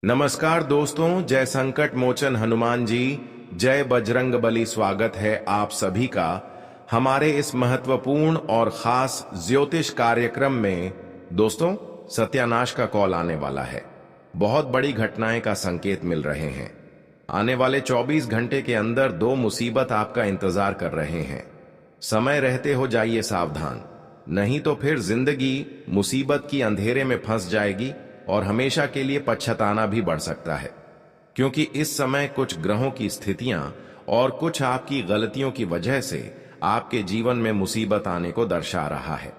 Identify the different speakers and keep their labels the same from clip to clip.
Speaker 1: नमस्कार दोस्तों, जय संकट मोचन हनुमान जी, जय बजरंग बली। स्वागत है आप सभी का हमारे इस महत्वपूर्ण और खास ज्योतिष कार्यक्रम में। दोस्तों, सत्यानाश का कॉल आने वाला है। बहुत बड़ी घटनाएं का संकेत मिल रहे हैं। आने वाले 24 घंटे के अंदर दो मुसीबत आपका इंतजार कर रहे हैं। समय रहते हो जाइए सावधान, नहीं तो फिर जिंदगी मुसीबत की अंधेरे में फंस जाएगी और हमेशा के लिए पछताना भी बढ़ सकता है। क्योंकि इस समय कुछ ग्रहों की स्थितियां और कुछ आपकी गलतियों की वजह से आपके जीवन में मुसीबत आने को दर्शा रहा है।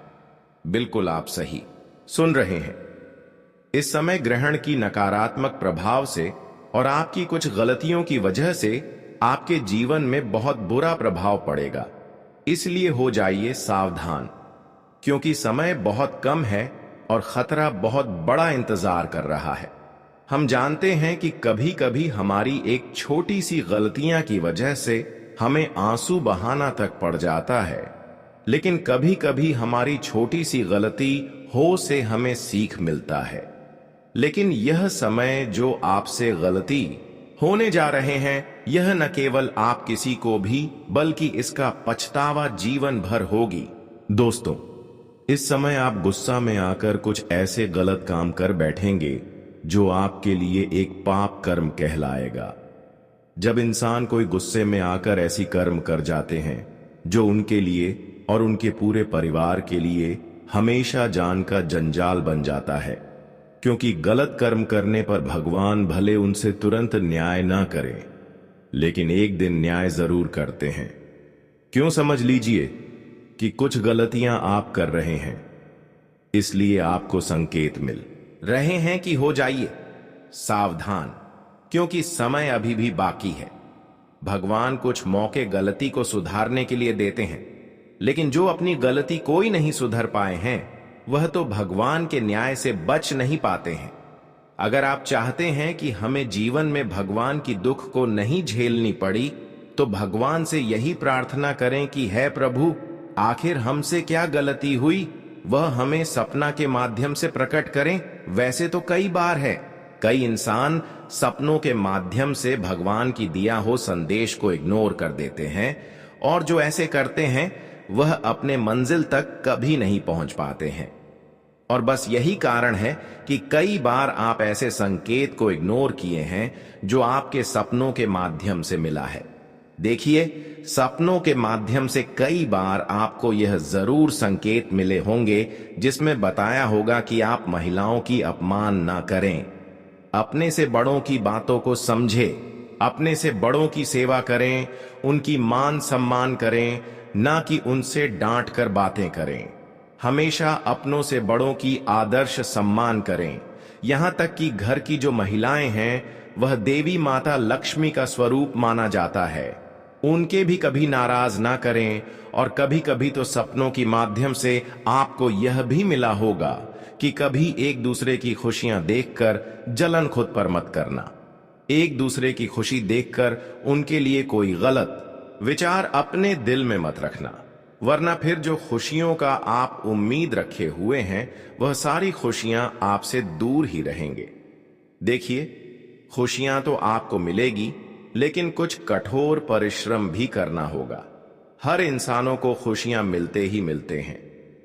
Speaker 1: बिल्कुल आप सही सुन रहे हैं। इस समय ग्रहण की नकारात्मक प्रभाव से और आपकी कुछ गलतियों की वजह से आपके जीवन में बहुत बुरा प्रभाव पड़ेगा। इसलिए हो जाइए सावधान, क्योंकि समय बहुत कम है और खतरा बहुत बड़ा इंतजार कर रहा है। हम जानते हैं कि कभी कभी हमारी एक छोटी सी गलतियां की वजह से हमें आंसू बहाना तक पड़ जाता है, लेकिन कभी कभी हमारी छोटी सी गलती हो से हमें सीख मिलता है। लेकिन यह समय जो आपसे गलती होने जा रहे हैं, यह न केवल आप किसी को भी बल्कि इसका पछतावा जीवन भर होगी। दोस्तों, इस समय आप गुस्सा में आकर कुछ ऐसे गलत काम कर बैठेंगे जो आपके लिए एक पाप कर्म कहलाएगा। जब इंसान कोई गुस्से में आकर ऐसी कर्म कर जाते हैं जो उनके लिए और उनके पूरे परिवार के लिए हमेशा जान का जंजाल बन जाता है, क्योंकि गलत कर्म करने पर भगवान भले उनसे तुरंत न्याय ना करें, लेकिन एक दिन न्याय जरूर करते हैं। क्यों? समझ लीजिए कि कुछ गलतियां आप कर रहे हैं, इसलिए आपको संकेत मिल रहे हैं कि हो जाइए सावधान, क्योंकि समय अभी भी बाकी है। भगवान कुछ मौके गलती को सुधारने के लिए देते हैं, लेकिन जो अपनी गलती कोई नहीं सुधर पाए हैं, वह तो भगवान के न्याय से बच नहीं पाते हैं। अगर आप चाहते हैं कि हमें जीवन में भगवान की दुख को नहीं झेलनी पड़ी, तो भगवान से यही प्रार्थना करें कि हे प्रभु, आखिर हमसे क्या गलती हुई, वह हमें सपना के माध्यम से प्रकट करें। वैसे तो कई बार है, कई इंसान सपनों के माध्यम से भगवान की दिया हो संदेश को इग्नोर कर देते हैं, और जो ऐसे करते हैं वह अपने मंजिल तक कभी नहीं पहुंच पाते हैं। और बस यही कारण है कि कई बार आप ऐसे संकेत को इग्नोर किए हैं जो आपके सपनों के माध्यम से मिला है। देखिए, सपनों के माध्यम से कई बार आपको यह जरूर संकेत मिले होंगे जिसमें बताया होगा कि आप महिलाओं की अपमान ना करें, अपने से बड़ों की बातों को समझे, अपने से बड़ों की सेवा करें, उनकी मान सम्मान करें, ना कि उनसे डांट कर बातें करें। हमेशा अपनों से बड़ों की आदर्श सम्मान करें। यहां तक कि घर की जो महिलाएं हैं, वह देवी माता लक्ष्मी का स्वरूप माना जाता है, उनके भी कभी नाराज ना करें। और कभी कभी तो सपनों की माध्यम से आपको यह भी मिला होगा कि कभी एक दूसरे की खुशियां देखकर जलन खुद पर मत करना। एक दूसरे की खुशी देखकर उनके लिए कोई गलत विचार अपने दिल में मत रखना, वरना फिर जो खुशियों का आप उम्मीद रखे हुए हैं, वह सारी खुशियां आपसे दूर ही रहेंगे। देखिए, खुशियां तो आपको मिलेगी, लेकिन कुछ कठोर परिश्रम भी करना होगा। हर इंसानों को खुशियां मिलते ही मिलते हैं,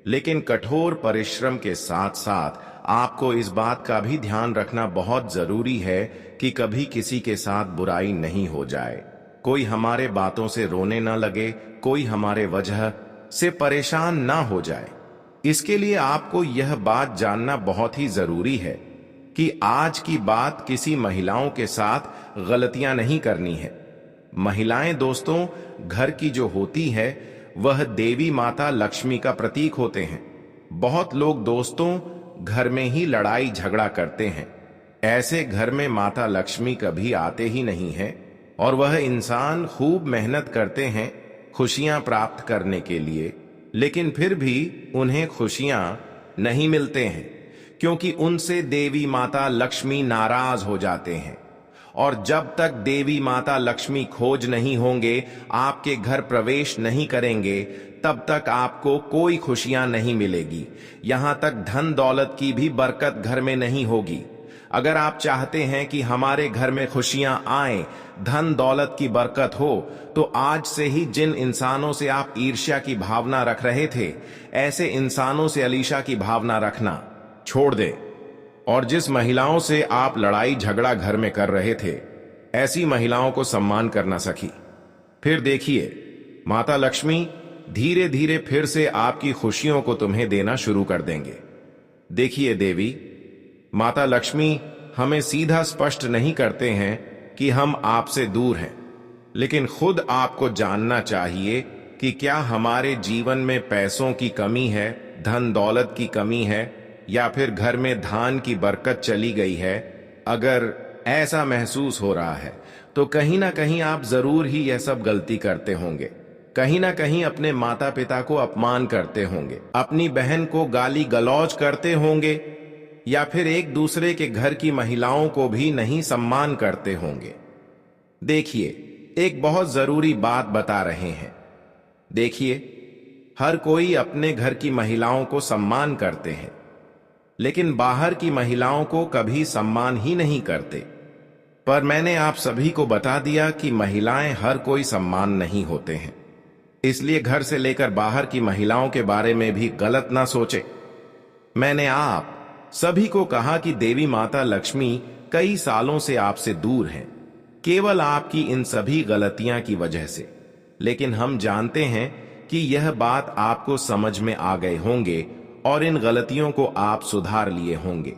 Speaker 1: लेकिन कठोर परिश्रम के साथ साथ आपको इस बात का भी ध्यान रखना बहुत जरूरी है कि कभी किसी के साथ बुराई नहीं हो जाए, कोई हमारे बातों से रोने ना लगे, कोई हमारे वजह से परेशान ना हो जाए। इसके लिए आपको यह बात जानना बहुत ही जरूरी है कि आज की बात किसी महिलाओं के साथ गलतियां नहीं करनी है। महिलाएं दोस्तों, घर की जो होती है, वह देवी माता लक्ष्मी का प्रतीक होते हैं। बहुत लोग दोस्तों घर में ही लड़ाई झगड़ा करते हैं। ऐसे घर में माता लक्ष्मी कभी आते ही नहीं है, और वह इंसान खूब मेहनत करते हैं खुशियां प्राप्त करने के लिए, लेकिन फिर भी उन्हें खुशियां नहीं मिलते हैं, क्योंकि उनसे देवी माता लक्ष्मी नाराज हो जाते हैं। और जब तक देवी माता लक्ष्मी खोज नहीं होंगे, आपके घर प्रवेश नहीं करेंगे, तब तक आपको कोई खुशियां नहीं मिलेगी। यहां तक धन दौलत की भी बरकत घर में नहीं होगी। अगर आप चाहते हैं कि हमारे घर में खुशियां आए, धन दौलत की बरकत हो, तो आज से ही जिन इंसानों से आप ईर्ष्या की भावना रख रहे थे, ऐसे इंसानों से अलीशा की भावना रखना छोड़ दें। और जिस महिलाओं से आप लड़ाई झगड़ा घर में कर रहे थे, ऐसी महिलाओं को सम्मान करना सीखिए। फिर देखिए, माता लक्ष्मी धीरे धीरे फिर से आपकी खुशियों को तुम्हें देना शुरू कर देंगे। देखिए देवी, माता लक्ष्मी हमें सीधा स्पष्ट नहीं करते हैं कि हम आपसे दूर हैं, लेकिन खुद आपको जानना चाहिए कि क्या हमारे जीवन में पैसों की कमी है, धन दौलत की कमी है, या फिर घर में धान की बरकत चली गई है। अगर ऐसा महसूस हो रहा है तो कहीं ना कहीं आप जरूर ही यह सब गलती करते होंगे। कहीं ना कहीं अपने माता पिता को अपमान करते होंगे, अपनी बहन को गाली गलौज करते होंगे, या फिर एक दूसरे के घर की महिलाओं को भी नहीं सम्मान करते होंगे। देखिए, एक बहुत जरूरी बात बता रहे हैं। देखिए, हर कोई अपने घर की महिलाओं को सम्मान करते हैं, लेकिन बाहर की महिलाओं को कभी सम्मान ही नहीं करते। पर मैंने आप सभी को बता दिया कि महिलाएं हर कोई सम्मान नहीं होते हैं, इसलिए घर से लेकर बाहर की महिलाओं के बारे में भी गलत ना सोचे। मैंने आप सभी को कहा कि देवी माता लक्ष्मी कई सालों से आपसे दूर हैं, केवल आपकी इन सभी गलतियां की वजह से। लेकिन हम जानते हैं कि यह बात आपको समझ में आ गए होंगे और इन गलतियों को आप सुधार लिए होंगे।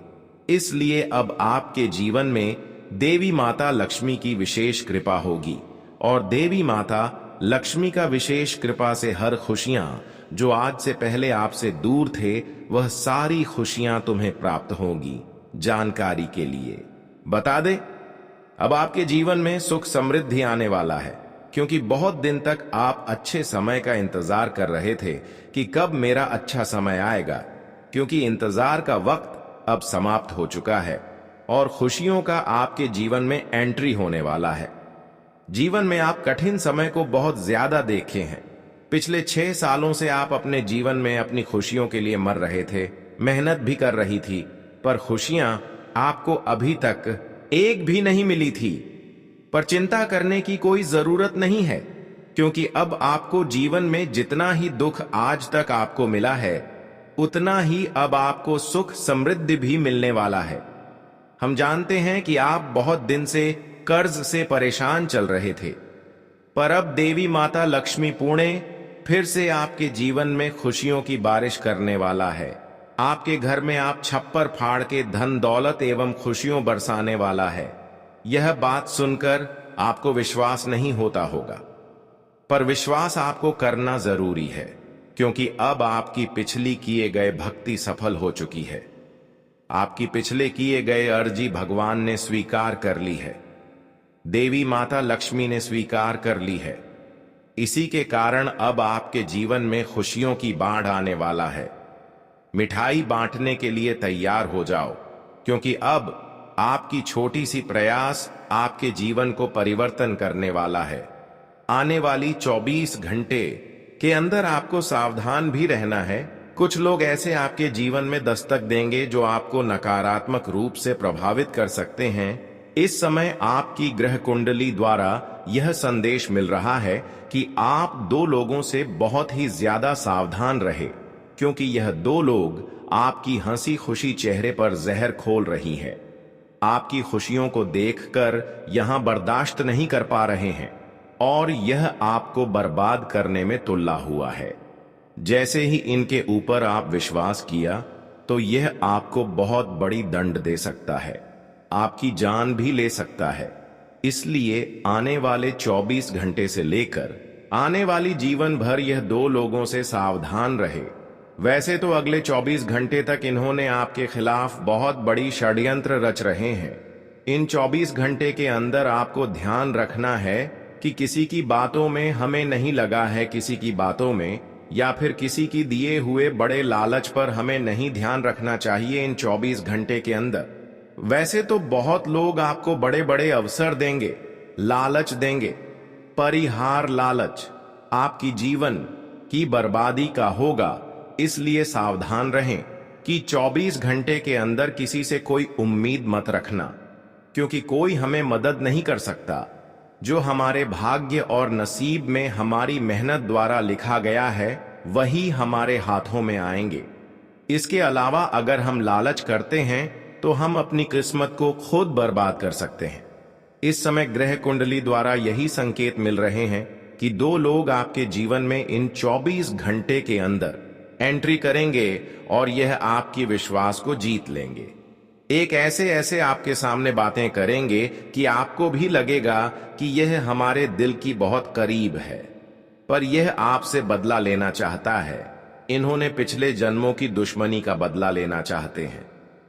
Speaker 1: इसलिए अब आपके जीवन में देवी माता लक्ष्मी की विशेष कृपा होगी, और देवी माता लक्ष्मी का विशेष कृपा से हर खुशियां जो आज से पहले आपसे दूर थे, वह सारी खुशियां तुम्हें प्राप्त होगी। जानकारी के लिए बता दे, अब आपके जीवन में सुख समृद्धि आने वाला है, क्योंकि बहुत दिन तक आप अच्छे समय का इंतजार कर रहे थे कि कब मेरा अच्छा समय आएगा, क्योंकि इंतजार का वक्त अब समाप्त हो चुका है और खुशियों का आपके जीवन में एंट्री होने वाला है। जीवन में आप कठिन समय को बहुत ज्यादा देखे हैं। पिछले 6 सालों से आप अपने जीवन में अपनी खुशियों के लिए मर रहे थे, मेहनत भी कर रही थी, पर खुशियां आपको अभी तक एक भी नहीं मिली थी। पर चिंता करने की कोई जरूरत नहीं है, क्योंकि अब आपको जीवन में जितना ही दुख आज तक आपको मिला है, उतना ही अब आपको सुख समृद्धि भी मिलने वाला है। हम जानते हैं कि आप बहुत दिन से कर्ज से परेशान चल रहे थे, पर अब देवी माता लक्ष्मी पुणे फिर से आपके जीवन में खुशियों की बारिश करने वाला है। आपके घर में आप छप्पर फाड़ के धन दौलत एवं खुशियों बरसाने वाला है। यह बात सुनकर आपको विश्वास नहीं होता होगा, पर विश्वास आपको करना जरूरी है, क्योंकि अब आपकी पिछली किए गए भक्ति सफल हो चुकी है। आपकी पिछले किए गए अर्जी भगवान ने स्वीकार कर ली है, देवी माता लक्ष्मी ने स्वीकार कर ली है। इसी के कारण अब आपके जीवन में खुशियों की बाढ़ आने वाला है। मिठाई बांटने के लिए तैयार हो जाओ, क्योंकि अब आपकी छोटी सी प्रयास आपके जीवन को परिवर्तन करने वाला है। आने वाली 24 घंटे के अंदर आपको सावधान भी रहना है। कुछ लोग ऐसे आपके जीवन में दस्तक देंगे जो आपको नकारात्मक रूप से प्रभावित कर सकते हैं। इस समय आपकी ग्रह कुंडली द्वारा यह संदेश मिल रहा है कि आप 2 लोगों से बहुत ही ज्यादा सावधान रहे, क्योंकि यह 2 लोग आपकी हंसी खुशी चेहरे पर जहर खोल रही है। आपकी खुशियों को देखकर यहां बर्दाश्त नहीं कर पा रहे हैं और यह आपको बर्बाद करने में तुल्ला हुआ है। जैसे ही इनके ऊपर आप विश्वास किया, तो यह आपको बहुत बड़ी दंड दे सकता है, आपकी जान भी ले सकता है। इसलिए आने वाले 24 घंटे से लेकर आने वाली जीवन भर यह 2 लोगों से सावधान रहे। वैसे तो अगले 24 घंटे तक इन्होंने आपके खिलाफ बहुत बड़ी षड्यंत्र रच रहे हैं। इन 24 घंटे के अंदर आपको ध्यान रखना है कि किसी की बातों में हमें नहीं लगा है, किसी की बातों में या फिर किसी की दिए हुए बड़े लालच पर हमें नहीं ध्यान रखना चाहिए इन 24 घंटे के अंदर। वैसे तो बहुत लोग आपको बड़े बड़े अवसर देंगे, लालच देंगे, परिहार लालच आपकी जीवन की बर्बादी का होगा, इसलिए सावधान रहें। कि 24 घंटे के अंदर किसी से कोई उम्मीद मत रखना, क्योंकि कोई हमें मदद नहीं कर सकता। जो हमारे भाग्य और नसीब में हमारी मेहनत द्वारा लिखा गया है वही हमारे हाथों में आएंगे। इसके अलावा अगर हम लालच करते हैं तो हम अपनी किस्मत को खुद बर्बाद कर सकते हैं। इस समय ग्रह कुंडली द्वारा यही संकेत मिल रहे हैं कि 2 लोग आपके जीवन में इन 24 घंटे के अंदर एंट्री करेंगे और यह आपकी विश्वास को जीत लेंगे। एक ऐसे आपके सामने बातें करेंगे कि आपको भी लगेगा कि यह हमारे दिल की बहुत करीब है, पर यह आपसे बदला लेना चाहता है। इन्होंने पिछले जन्मों की दुश्मनी का बदला लेना चाहते हैं।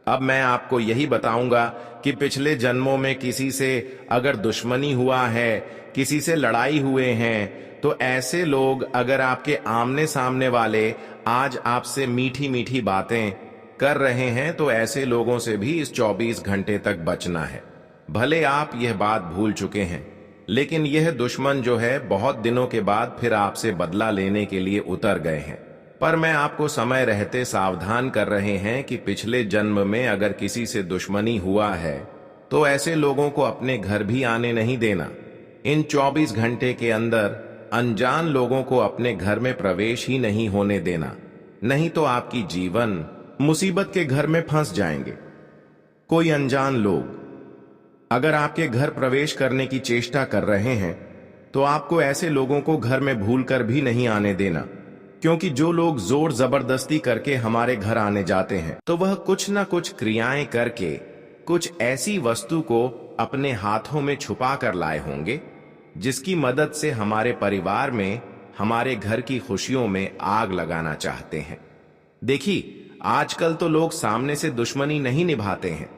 Speaker 1: अब मैं आपको यही बताऊंगा कि पिछले जन्मों में किसी से अगर दुश्मनी हुआ है, किसी से लड़ाई हुए हैं, तो ऐसे लोग अगर आपके आमने सामने वाले आज आपसे मीठी मीठी बातें कर रहे हैं तो ऐसे लोगों से भी इस 24 घंटे तक बचना है। भले आप यह बात भूल चुके हैं, लेकिन यह दुश्मन जो है बहुत दिनों के बाद फिर आपसे बदला लेने के लिए उतर गए हैं। पर मैं आपको समय रहते सावधान कर रहे हैं कि पिछले जन्म में अगर किसी से दुश्मनी हुआ है तो ऐसे लोगों को अपने घर भी आने नहीं देना। इन 24 घंटे के अंदर अनजान लोगों को अपने घर में प्रवेश ही नहीं होने देना, नहीं तो आपकी जीवन मुसीबत के घर में फंस जाएंगे। कोई अनजान लोग अगर आपके घर प्रवेश करने की चेष्टा कर रहे हैं तो आपको ऐसे लोगों को घर में भूलकर भी नहीं आने देना, क्योंकि जो लोग जोर जबरदस्ती करके हमारे घर आने जाते हैं तो वह कुछ ना कुछ क्रियाएं करके कुछ ऐसी वस्तु को अपने हाथों में छुपा कर लाए होंगे जिसकी मदद से हमारे परिवार में, हमारे घर की खुशियों में आग लगाना चाहते हैं। देखिए, आजकल तो लोग सामने से दुश्मनी नहीं निभाते हैं,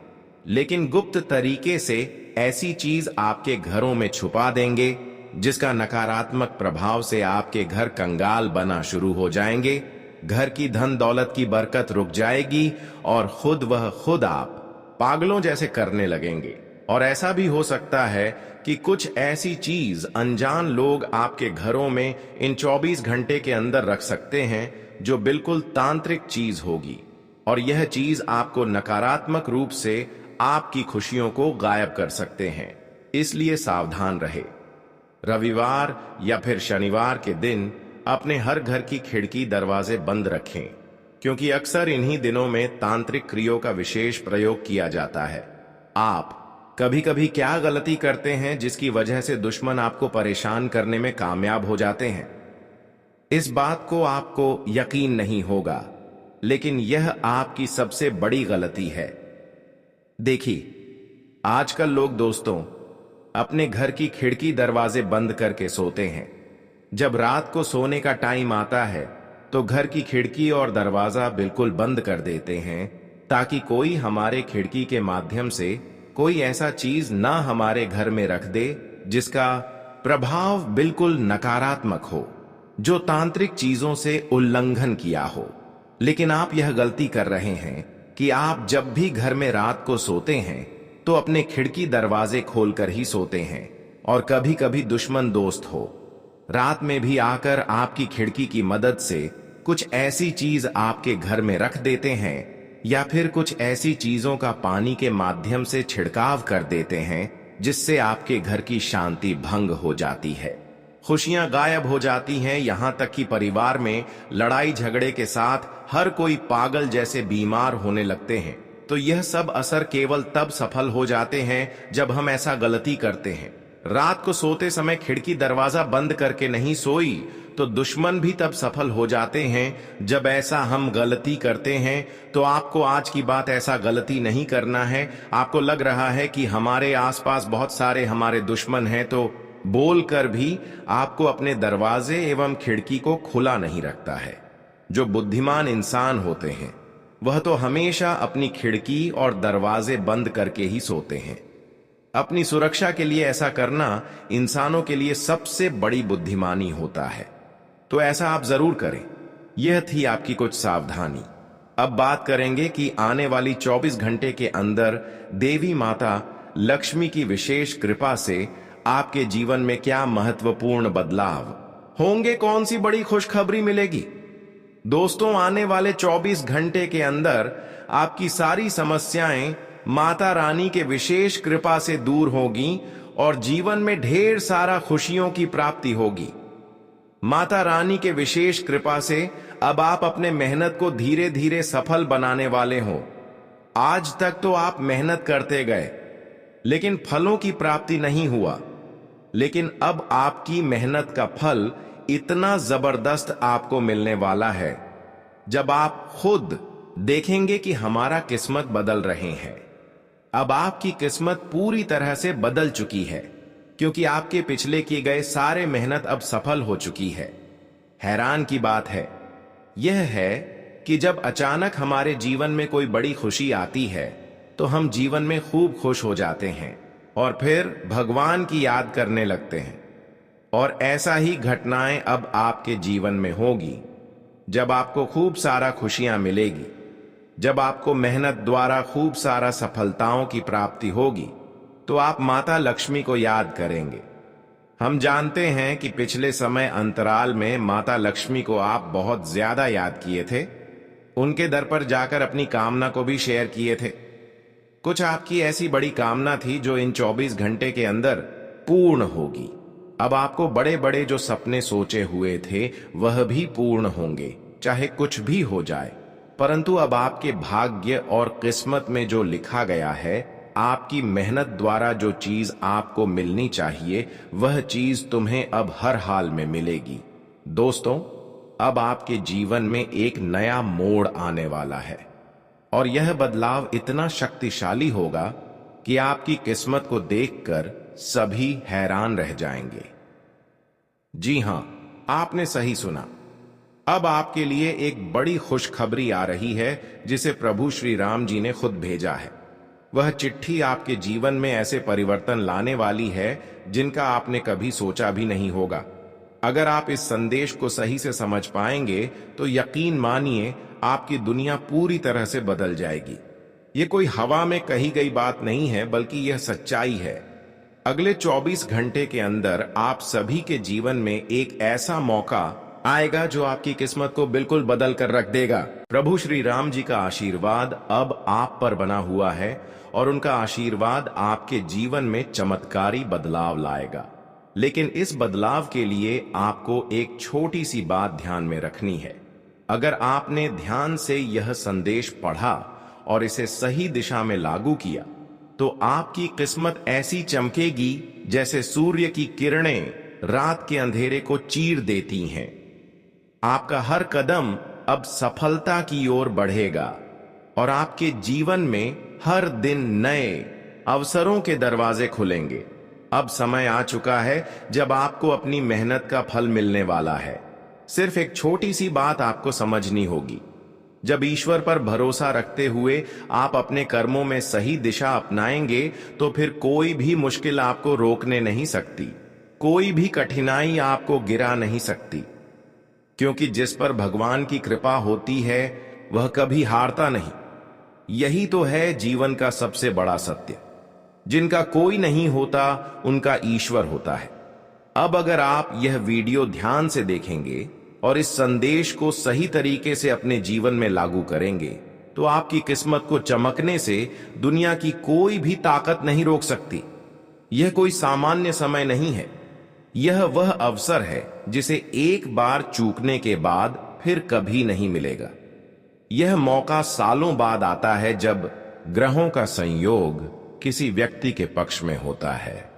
Speaker 1: लेकिन गुप्त तरीके से ऐसी चीज आपके घरों में छुपा देंगे जिसका नकारात्मक प्रभाव से आपके घर कंगाल बना शुरू हो जाएंगे। घर की धन दौलत की बरकत रुक जाएगी और खुद आप पागलों जैसे करने लगेंगे। और ऐसा भी हो सकता है कि कुछ ऐसी चीज अनजान लोग आपके घरों में इन 24 घंटे के अंदर रख सकते हैं जो बिल्कुल तांत्रिक चीज होगी, और यह चीज आपको नकारात्मक रूप से आपकी खुशियों को गायब कर सकते हैं। इसलिए सावधान रहे। रविवार या फिर शनिवार के दिन अपने हर घर की खिड़की दरवाजे बंद रखें, क्योंकि अक्सर इन्हीं दिनों में तांत्रिक क्रियों का विशेष प्रयोग किया जाता है। आप कभी कभी क्या गलती करते हैं जिसकी वजह से दुश्मन आपको परेशान करने में कामयाब हो जाते हैं? इस बात को आपको यकीन नहीं होगा, लेकिन यह आपकी सबसे बड़ी गलती है। देखिए, आजकल लोग दोस्तों अपने घर की खिड़की दरवाजे बंद करके सोते हैं। जब रात को सोने का टाइम आता है तो घर की खिड़की और दरवाजा बिल्कुल बंद कर देते हैं, ताकि कोई हमारे खिड़की के माध्यम से कोई ऐसा चीज ना हमारे घर में रख दे जिसका प्रभाव बिल्कुल नकारात्मक हो, जो तांत्रिक चीजों से उल्लंघन किया हो। लेकिन आप यह गलती कर रहे हैं कि आप जब भी घर में रात को सोते हैं तो अपने खिड़की दरवाजे खोलकर ही सोते हैं, और कभी कभी दुश्मन दोस्त हो रात में भी आकर आपकी खिड़की की मदद से कुछ ऐसी चीज आपके घर में रख देते हैं, या फिर कुछ ऐसी चीजों का पानी के माध्यम से छिड़काव कर देते हैं जिससे आपके घर की शांति भंग हो जाती है, खुशियां गायब हो जाती हैं। यहां तक कि परिवार में लड़ाई झगड़े के साथ हर कोई पागल जैसे बीमार होने लगते हैं। तो यह सब असर केवल तब सफल हो जाते हैं जब हम ऐसा गलती करते हैं। रात को सोते समय खिड़की दरवाजा बंद करके नहीं सोई तो दुश्मन भी तब सफल हो जाते हैं जब ऐसा हम गलती करते हैं। तो आपको आज की बात ऐसा गलती नहीं करना है। आपको लग रहा है कि हमारे आसपास बहुत सारे हमारे दुश्मन हैं, तो बोलकर भी आपको अपने दरवाजे एवं खिड़की को खुला नहीं रखता है। जो बुद्धिमान इंसान होते हैं वह तो हमेशा अपनी खिड़की और दरवाजे बंद करके ही सोते हैं। अपनी सुरक्षा के लिए ऐसा करना इंसानों के लिए सबसे बड़ी बुद्धिमानी होता है, तो ऐसा आप जरूर करें। यह थी आपकी कुछ सावधानी। अब बात करेंगे कि आने वाली 24 घंटे के अंदर देवी माता लक्ष्मी की विशेष कृपा से आपके जीवन में क्या महत्वपूर्ण बदलाव होंगे, कौन सी बड़ी खुशखबरी मिलेगी। दोस्तों, आने वाले 24 घंटे के अंदर आपकी सारी समस्याएं माता रानी के विशेष कृपा से दूर होगी और जीवन में ढेर सारा खुशियों की प्राप्ति होगी। माता रानी के विशेष कृपा से अब आप अपने मेहनत को धीरे धीरे सफल बनाने वाले हो। आज तक तो आप मेहनत करते गए लेकिन फलों की प्राप्ति नहीं हुआ, लेकिन अब आपकी मेहनत का फल इतना जबरदस्त आपको मिलने वाला है जब आप खुद देखेंगे कि हमारा किस्मत बदल रहे हैं। अब आपकी किस्मत पूरी तरह से बदल चुकी है क्योंकि आपके पिछले किए गए सारे मेहनत अब सफल हो चुकी है। हैरान की बात है यह है कि जब अचानक हमारे जीवन में कोई बड़ी खुशी आती है तो हम जीवन में खूब खुश हो जाते हैं और फिर भगवान की याद करने लगते हैं। और ऐसा ही घटनाएं अब आपके जीवन में होगी जब आपको खूब सारा खुशियां मिलेगी, जब आपको मेहनत द्वारा खूब सारा सफलताओं की प्राप्ति होगी तो आप माता लक्ष्मी को याद करेंगे। हम जानते हैं कि पिछले समय अंतराल में माता लक्ष्मी को आप बहुत ज्यादा याद किए थे, उनके दर पर जाकर अपनी कामना को भी शेयर किए थे। कुछ आपकी ऐसी बड़ी कामना थी जो इन 24 घंटे के अंदर पूर्ण होगी। अब आपको बड़े बड़े जो सपने सोचे हुए थे वह भी पूर्ण होंगे, चाहे कुछ भी हो जाए। परंतु अब आपके भाग्य और किस्मत में जो लिखा गया है, आपकी मेहनत द्वारा जो चीज आपको मिलनी चाहिए वह चीज तुम्हें अब हर हाल में मिलेगी। दोस्तों, अब आपके जीवन में एक नया मोड़ आने वाला है और यह बदलाव इतना शक्तिशाली होगा कि आपकी किस्मत को देखकर सभी हैरान रह जाएंगे। जी हां, आपने सही सुना। अब आपके लिए एक बड़ी खुशखबरी आ रही है जिसे प्रभु श्री राम जी ने खुद भेजा है। वह चिट्ठी आपके जीवन में ऐसे परिवर्तन लाने वाली है जिनका आपने कभी सोचा भी नहीं होगा। अगर आप इस संदेश को सही से समझ पाएंगे तो यकीन मानिए आपकी दुनिया पूरी तरह से बदल जाएगी। ये कोई हवा में कही गई बात नहीं है, बल्कि यह सच्चाई है। अगले 24 घंटे के अंदर आप सभी के जीवन में एक ऐसा मौका आएगा जो आपकी किस्मत को बिल्कुल बदल कर रख देगा। प्रभु श्री राम जी का आशीर्वाद अब आप पर बना हुआ है और उनका आशीर्वाद आपके जीवन में चमत्कारी बदलाव लाएगा। लेकिन इस बदलाव के लिए आपको एक छोटी सी बात ध्यान में रखनी है। अगर आपने ध्यान से यह संदेश पढ़ा और इसे सही दिशा में लागू किया तो आपकी किस्मत ऐसी चमकेगी जैसे सूर्य की किरणें रात के अंधेरे को चीर देती हैं। आपका हर कदम अब सफलता की ओर बढ़ेगा और आपके जीवन में हर दिन नए अवसरों के दरवाजे खुलेंगे। अब समय आ चुका है जब आपको अपनी मेहनत का फल मिलने वाला है। सिर्फ एक छोटी सी बात आपको समझनी होगी। जब ईश्वर पर भरोसा रखते हुए आप अपने कर्मों में सही दिशा अपनाएंगे तो फिर कोई भी मुश्किल आपको रोकने नहीं सकती, कोई भी कठिनाई आपको गिरा नहीं सकती, क्योंकि जिस पर भगवान की कृपा होती है वह कभी हारता नहीं। यही तो है जीवन का सबसे बड़ा सत्य। जिनका कोई नहीं होता उनका ईश्वर होता है। अब अगर आप यह वीडियो ध्यान से देखेंगे और इस संदेश को सही तरीके से अपने जीवन में लागू करेंगे तो आपकी किस्मत को चमकने से दुनिया की कोई भी ताकत नहीं रोक सकती। यह कोई सामान्य समय नहीं है, यह वह अवसर है जिसे एक बार चूकने के बाद फिर कभी नहीं मिलेगा। यह मौका सालों बाद आता है जब ग्रहों का संयोग किसी व्यक्ति के पक्ष में होता है।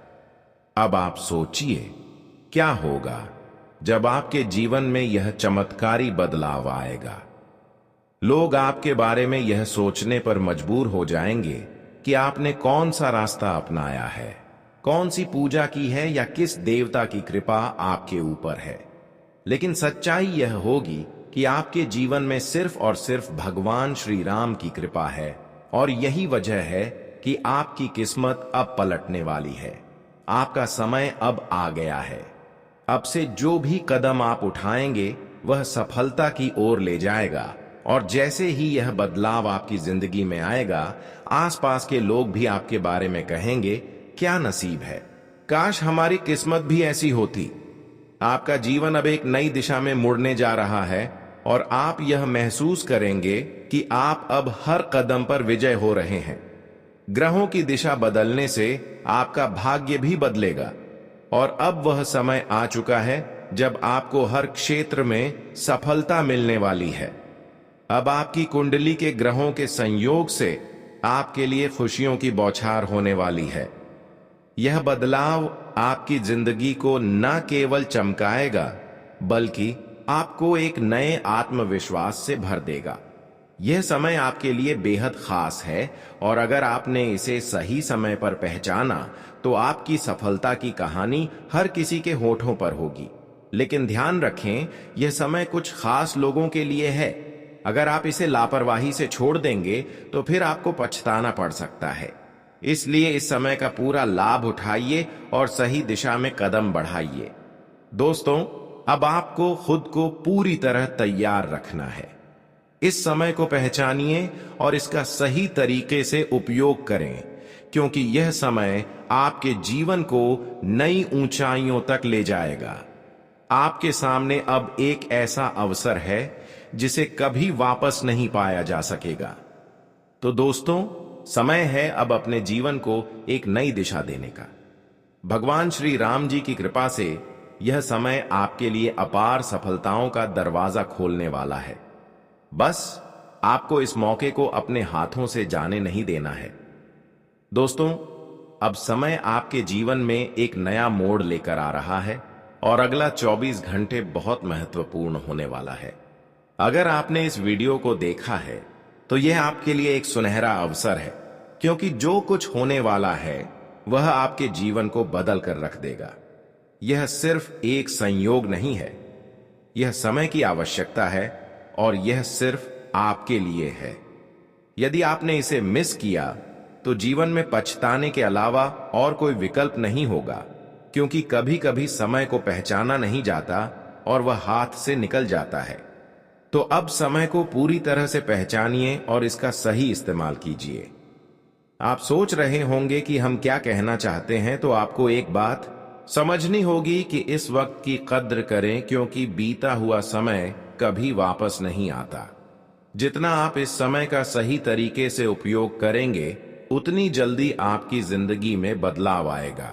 Speaker 1: अब आप सोचिए क्या होगा जब आपके जीवन में यह चमत्कारी बदलाव आएगा। लोग आपके बारे में यह सोचने पर मजबूर हो जाएंगे कि आपने कौन सा रास्ता अपनाया है, कौन सी पूजा की है या किस देवता की कृपा आपके ऊपर है। लेकिन सच्चाई यह होगी कि आपके जीवन में सिर्फ और सिर्फ भगवान श्री राम की कृपा है और यही वजह है कि आपकी किस्मत अब पलटने वाली है। आपका समय अब आ गया है। अब से जो भी कदम आप उठाएंगे वह सफलता की ओर ले जाएगा और जैसे ही यह बदलाव आपकी जिंदगी में आएगा, आसपास के लोग भी आपके बारे में कहेंगे, क्या नसीब है, काश हमारी किस्मत भी ऐसी होती। आपका जीवन अब एक नई दिशा में मुड़ने जा रहा है और आप यह महसूस करेंगे कि आप अब हर कदम पर विजय हो रहे हैं। ग्रहों की दिशा बदलने से आपका भाग्य भी बदलेगा और अब वह समय आ चुका है जब आपको हर क्षेत्र में सफलता मिलने वाली है। अब आपकी कुंडली के ग्रहों के संयोग से आपके लिए खुशियों की बौछार होने वाली है। यह बदलाव आपकी जिंदगी को न केवल चमकाएगा बल्कि आपको एक नए आत्मविश्वास से भर देगा। यह समय आपके लिए बेहद खास है और अगर आपने इसे सही समय पर पहचाना तो आपकी सफलता की कहानी हर किसी के होठों पर होगी। लेकिन ध्यान रखें, यह समय कुछ खास लोगों के लिए है। अगर आप इसे लापरवाही से छोड़ देंगे तो फिर आपको पछताना पड़ सकता है। इसलिए इस समय का पूरा लाभ उठाइए और सही दिशा में कदम बढ़ाइए। दोस्तों, अब आपको खुद को पूरी तरह तैयार रखना है। इस समय को पहचानिए और इसका सही तरीके से उपयोग करें, क्योंकि यह समय आपके जीवन को नई ऊंचाइयों तक ले जाएगा। आपके सामने अब एक ऐसा अवसर है जिसे कभी वापस नहीं पाया जा सकेगा। तो दोस्तों, समय है अब अपने जीवन को एक नई दिशा देने का। भगवान श्री राम जी की कृपा से यह समय आपके लिए अपार सफलताओं का दरवाजा खोलने वाला है। बस आपको इस मौके को अपने हाथों से जाने नहीं देना है। दोस्तों, अब समय आपके जीवन में एक नया मोड़ लेकर आ रहा है और अगला 24 घंटे बहुत महत्वपूर्ण होने वाला है। अगर आपने इस वीडियो को देखा है तो यह आपके लिए एक सुनहरा अवसर है, क्योंकि जो कुछ होने वाला है वह आपके जीवन को बदल कर रख देगा। यह सिर्फ एक संयोग नहीं है, यह समय की आवश्यकता है और यह सिर्फ आपके लिए है। यदि आपने इसे मिस किया तो जीवन में पछताने के अलावा और कोई विकल्प नहीं होगा, क्योंकि कभी कभी समय को पहचाना नहीं जाता और वह हाथ से निकल जाता है। तो अब समय को पूरी तरह से पहचानिए और इसका सही इस्तेमाल कीजिए। आप सोच रहे होंगे कि हम क्या कहना चाहते हैं, तो आपको एक बात समझनी होगी कि इस वक्त की कद्र करें, क्योंकि बीता हुआ समय कभी वापस नहीं आता। जितना आप इस समय का सही तरीके से उपयोग करेंगे, उतनी जल्दी आपकी जिंदगी में बदलाव आएगा।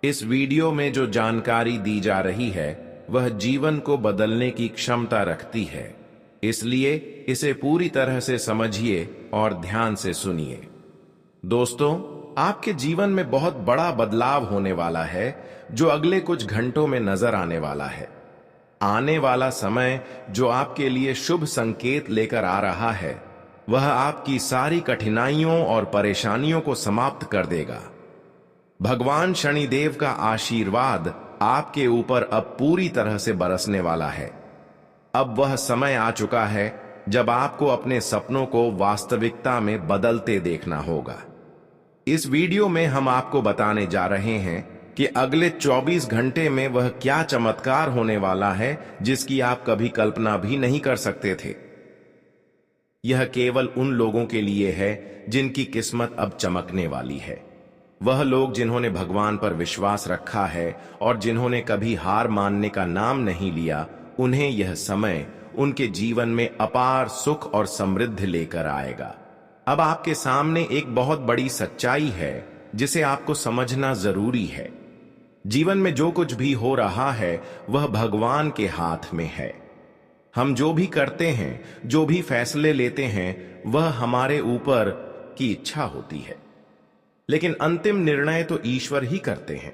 Speaker 1: इस वीडियो में जो जानकारी दी जा रही है वह जीवन को बदलने की क्षमता रखती है, इसलिए इसे पूरी तरह से समझिए और ध्यान से सुनिए। दोस्तों, आपके जीवन में बहुत बड़ा बदलाव होने वाला है जो अगले कुछ घंटों में नजर आने वाला है। आने वाला समय जो आपके लिए शुभ संकेत लेकर आ रहा है, वह आपकी सारी कठिनाइयों और परेशानियों को समाप्त कर देगा। भगवान शनिदेव का आशीर्वाद आपके ऊपर अब पूरी तरह से बरसने वाला है। अब वह समय आ चुका है जब आपको अपने सपनों को वास्तविकता में बदलते देखना होगा। इस वीडियो में हम आपको बताने जा रहे हैं कि अगले 24 घंटे में वह क्या चमत्कार होने वाला है जिसकी आप कभी कल्पना भी नहीं कर सकते थे। यह केवल उन लोगों के लिए है जिनकी किस्मत अब चमकने वाली है। वह लोग जिन्होंने भगवान पर विश्वास रखा है और जिन्होंने कभी हार मानने का नाम नहीं लिया, उन्हें यह समय उनके जीवन में अपार सुख और समृद्धि लेकर आएगा। अब आपके सामने एक बहुत बड़ी सच्चाई है जिसे आपको समझना जरूरी है। जीवन में जो कुछ भी हो रहा है वह भगवान के हाथ में है। हम जो भी करते हैं, जो भी फैसले लेते हैं, वह हमारे ऊपर की इच्छा होती है, लेकिन अंतिम निर्णय तो ईश्वर ही करते हैं।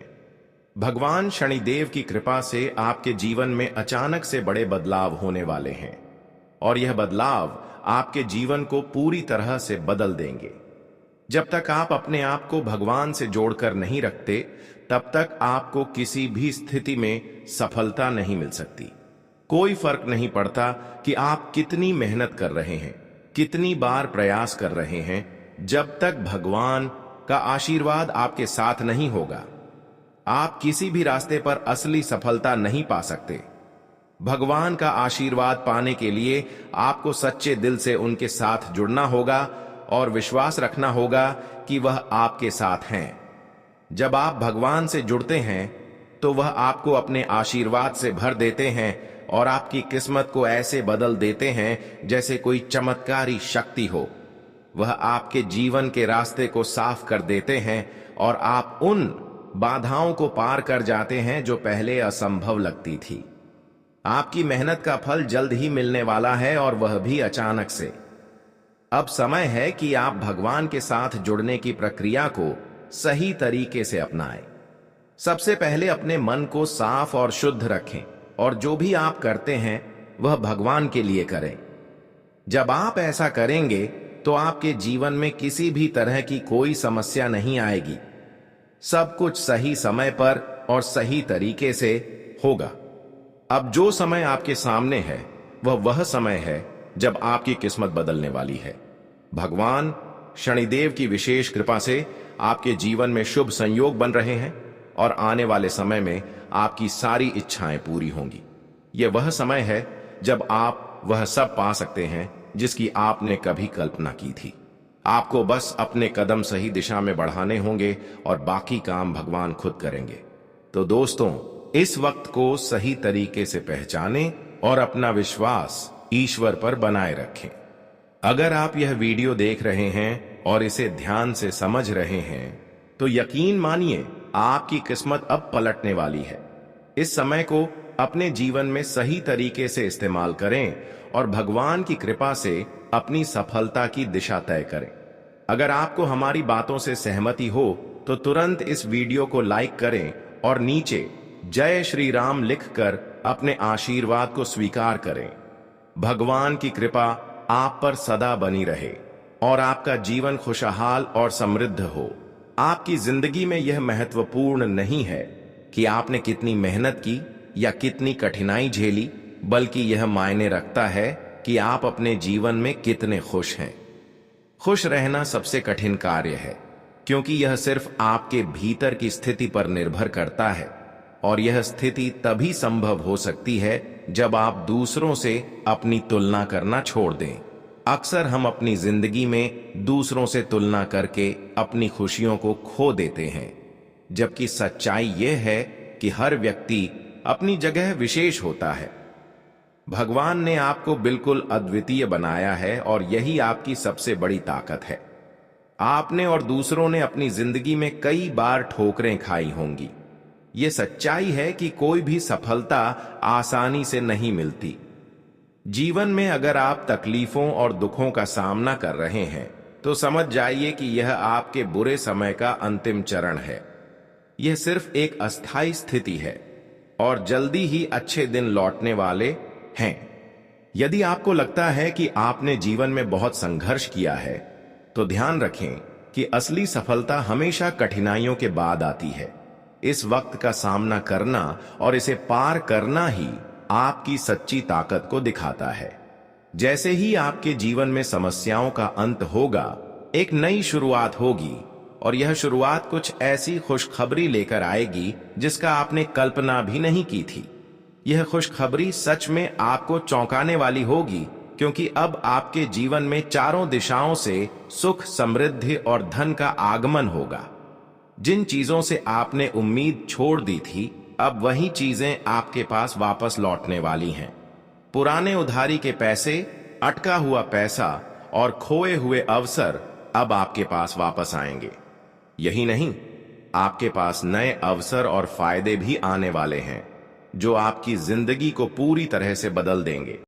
Speaker 1: भगवान शनिदेव की कृपा से आपके जीवन में अचानक से बड़े बदलाव होने वाले हैं और यह बदलाव आपके जीवन को पूरी तरह से बदल देंगे। जब तक आप अपने आप को भगवान से जोड़कर नहीं रखते, तब तक आपको किसी भी स्थिति में सफलता नहीं मिल सकती। कोई फर्क नहीं पड़ता कि आप कितनी मेहनत कर रहे हैं, कितनी बार प्रयास कर रहे हैं, जब तक भगवान का आशीर्वाद आपके साथ नहीं होगा, आप किसी भी रास्ते पर असली सफलता नहीं पा सकते। भगवान का आशीर्वाद पाने के लिए आपको सच्चे दिल से उनके साथ जुड़ना होगा और विश्वास रखना होगा कि वह आपके साथ हैं। जब आप भगवान से जुड़ते हैं तो वह आपको अपने आशीर्वाद से भर देते हैं और आपकी किस्मत को ऐसे बदल देते हैं जैसे कोई चमत्कारी शक्ति हो। वह आपके जीवन के रास्ते को साफ कर देते हैं और आप उन बाधाओं को पार कर जाते हैं जो पहले असंभव लगती थी। आपकी मेहनत का फल जल्द ही मिलने वाला है और वह भी अचानक से। अब समय है कि आप भगवान के साथ जुड़ने की प्रक्रिया को सही तरीके से अपनाएं। सबसे पहले अपने मन को साफ और शुद्ध रखें और जो भी आप करते हैं वह भगवान के लिए करें। जब आप ऐसा करेंगे तो आपके जीवन में किसी भी तरह की कोई समस्या नहीं आएगी। सब कुछ सही समय पर और सही तरीके से होगा। अब जो समय आपके सामने है वह समय है जब आपकी किस्मत बदलने वाली है। भगवान शनिदेव की विशेष कृपा से आपके जीवन में शुभ संयोग बन रहे हैं और आने वाले समय में आपकी सारी इच्छाएं पूरी होंगी। यह वह समय है जब आप वह सब पा सकते हैं जिसकी आपने कभी कल्पना की थी। आपको बस अपने कदम सही दिशा में बढ़ाने होंगे और बाकी काम भगवान खुद करेंगे। तो दोस्तों, इस वक्त को सही तरीके से पहचानें और अपना विश्वास ईश्वर पर बनाए रखें। अगर आप यह वीडियो देख रहे हैं और इसे ध्यान से समझ रहे हैं तो यकीन मानिए आपकी किस्मत अब पलटने वाली है। इस समय को अपने जीवन में सही तरीके से इस्तेमाल करें और भगवान की कृपा से अपनी सफलता की दिशा तय करें। अगर आपको हमारी बातों से सहमति हो तो तुरंत इस वीडियो को लाइक करें और नीचे जय श्री राम लिखकर अपने आशीर्वाद को स्वीकार करें। भगवान की कृपा आप पर सदा बनी रहे और आपका जीवन खुशहाल और समृद्ध हो। आपकी जिंदगी में यह महत्वपूर्ण नहीं है कि आपने कितनी मेहनत की या कितनी कठिनाई झेली, बल्कि यह मायने रखता है कि आप अपने जीवन में कितने खुश हैं। खुश रहना सबसे कठिन कार्य है क्योंकि यह सिर्फ आपके भीतर की स्थिति पर निर्भर करता है और यह स्थिति तभी संभव हो सकती है जब आप दूसरों से अपनी तुलना करना छोड़ दें। अक्सर हम अपनी जिंदगी में दूसरों से तुलना करके अपनी खुशियों को खो देते हैं, जबकि सच्चाई यह है कि हर व्यक्ति अपनी जगह विशेष होता है। भगवान ने आपको बिल्कुल अद्वितीय बनाया है और यही आपकी सबसे बड़ी ताकत है। आपने और दूसरों ने अपनी जिंदगी में कई बार ठोकरें खाई होंगी। ये सच्चाई है कि कोई भी सफलता आसानी से नहीं मिलती। जीवन में अगर आप तकलीफों और दुखों का सामना कर रहे हैं तो समझ जाइए कि यह आपके बुरे समय का अंतिम चरण है। यह सिर्फ एक अस्थायी स्थिति है और जल्दी ही अच्छे दिन लौटने वाले हैं। यदि आपको लगता है कि आपने जीवन में बहुत संघर्ष किया है तो ध्यान रखें कि असली सफलता हमेशा कठिनाइयों के बाद आती है। इस वक्त का सामना करना और इसे पार करना ही आपकी सच्ची ताकत को दिखाता है। जैसे ही आपके जीवन में समस्याओं का अंत होगा, एक नई शुरुआत होगी और यह शुरुआत कुछ ऐसी खुशखबरी लेकर आएगी जिसका आपने कल्पना भी नहीं की थी। यह खुशखबरी सच में आपको चौंकाने वाली होगी क्योंकि अब आपके जीवन में चारों दिशाओं से सुख, समृद्धि और धन का आगमन होगा। जिन चीजों से आपने उम्मीद छोड़ दी थी, अब वही चीजें आपके पास वापस लौटने वाली हैं। पुराने उधारी के पैसे, अटका हुआ पैसा और खोए हुए अवसर अब आपके पास वापस आएंगे। यही नहीं, आपके पास नए अवसर और फायदे भी आने वाले हैं जो आपकी जिंदगी को पूरी तरह से बदल देंगे।